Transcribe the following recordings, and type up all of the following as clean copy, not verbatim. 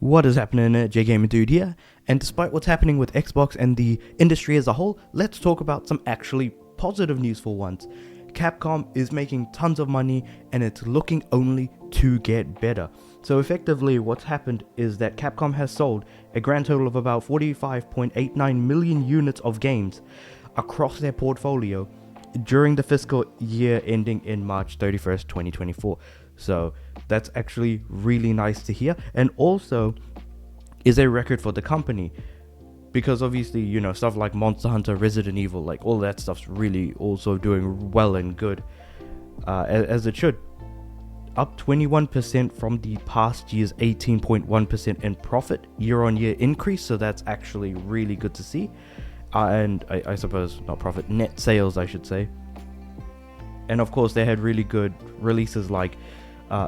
What is happening? JGamer Dude here, and despite what's happening with Xbox and the industry as a whole, let's talk about some actually positive news for once. Capcom is making tons of money and it's looking only to get better. So effectively what's happened is that Capcom has sold a grand total of about 45.89 million units of games across their portfolio during the fiscal year ending in March 31st, 2024. So that's actually really nice to hear, and also is a record for the company, because obviously, you know, stuff like Monster Hunter, Resident Evil, like all that stuff's really also doing well and good, as it should. Up 21% from the past year's 18.1% in profit year-on-year increase, so that's actually really good to see. And I suppose not profit, net sales I should say. And of course they had really good releases like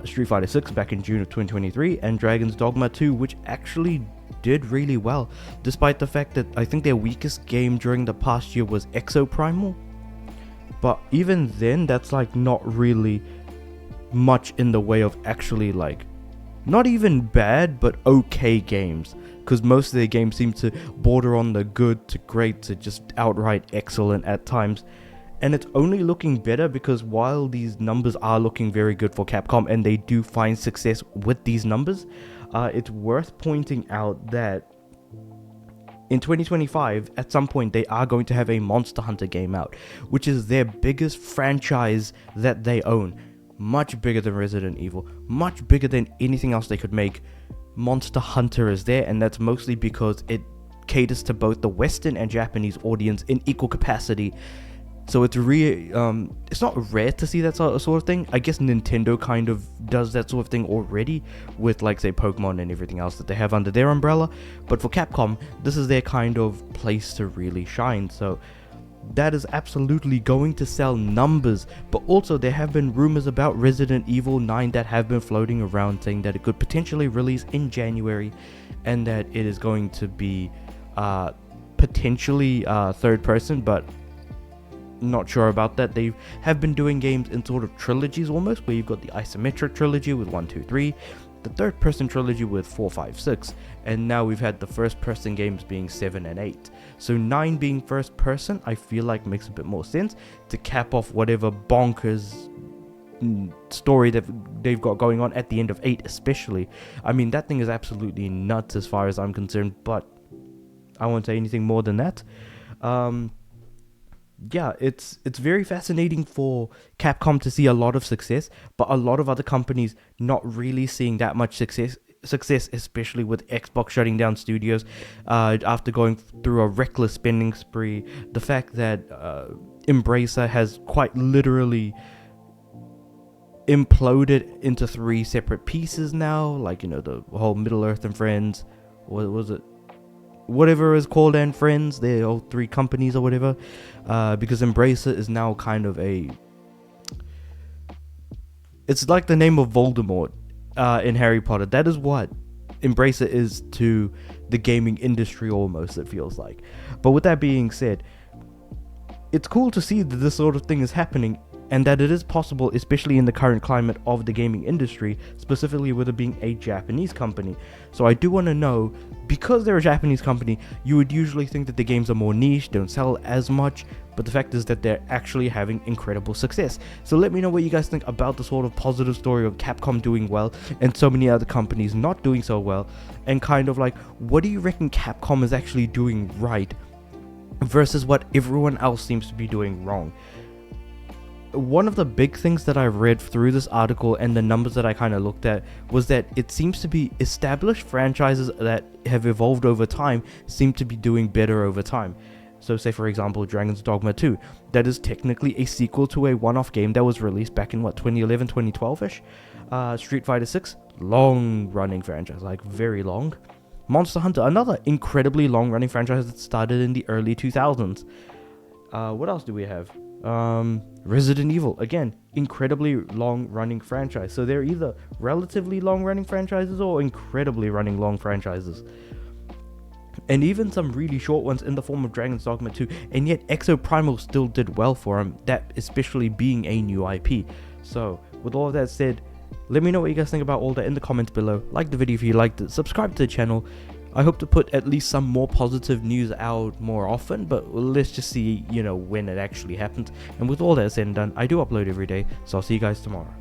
Street Fighter 6 back in June of 2023 and Dragon's Dogma 2, which actually did really well, despite the fact that I think their weakest game during the past year was Exoprimal. But even then, that's like not really much in the way of actually like not even bad but okay games, because most of their games seem to border on the good to great to just outright excellent at times. And it's only looking better because while these numbers are looking very good for Capcom and they do find success with these numbers, it's worth pointing out that in 2025, at some point, they are going to have a Monster Hunter game out, which is their biggest franchise that they own. Much bigger than Resident Evil, much bigger than anything else they could make. Monster Hunter is there, and that's mostly because it caters to both the Western and Japanese audience in equal capacity. So it's it's not rare to see that sort of thing. I guess Nintendo kind of does that sort of thing already with, like, say, Pokemon and everything else that they have under their umbrella. But for Capcom, this is their kind of place to really shine. So that is absolutely going to sell numbers. But also there have been rumors about Resident Evil 9 that have been floating around saying that it could potentially release in January and that it is going to be potentially third person, but not sure about that. They have been doing games in sort of trilogies almost, where you've got the isometric trilogy with 1, 2, 3, the third person trilogy with 4, 5, 6, and now we've had the first person games being 7 and 8. So 9 being first person, I feel like makes a bit more sense to cap off whatever bonkers story that they've got going on at the end of 8 especially. I mean, that thing is absolutely nuts as far as I'm concerned, but I won't say anything more than that. Yeah, it's very fascinating for Capcom to see a lot of success, but a lot of other companies not really seeing that much success, especially with Xbox shutting down studios after going through a reckless spending spree. The fact that Embracer has quite literally imploded into 3 separate pieces now, like, you know, the whole Middle-earth and Friends, what was it? Whatever is called, and Friends, they're all 3 companies or whatever, because Embracer is now kind of it's like the name of Voldemort in Harry Potter. That is what Embracer is to the gaming industry almost, it feels like. But with that being said, it's cool to see that this sort of thing is happening and that it is possible, especially in the current climate of the gaming industry, specifically with it being a Japanese company. So I do want to know, because they're a Japanese company, you would usually think that the games are more niche, don't sell as much, but the fact is that they're actually having incredible success. So let me know what you guys think about the sort of positive story of Capcom doing well and so many other companies not doing so well, and kind of like, what do you reckon Capcom is actually doing right versus what everyone else seems to be doing wrong? One of the big things that I read through this article and the numbers that I kind of looked at was that it seems to be established franchises that have evolved over time seem to be doing better over time. So say for example Dragon's Dogma 2, that is technically a sequel to a one-off game that was released back in 2011, 2012ish. Street Fighter 6, long running franchise, like very long. Monster Hunter, another incredibly long running franchise that started in the early 2000s. What else do we have? Resident Evil, again, incredibly long running franchise. So they're either relatively long running franchises or incredibly running long franchises. And even some really short ones in the form of Dragon's Dogma 2, and yet Exoprimal still did well for them, that especially being a new IP. So with all of that said, Let me know what you guys think about all that in the comments below. Like the video if you liked it, subscribe to the channel. I hope to put at least some more positive news out more often, but let's just see, when it actually happens. And with all that said and done, I do upload every day, so I'll see you guys tomorrow.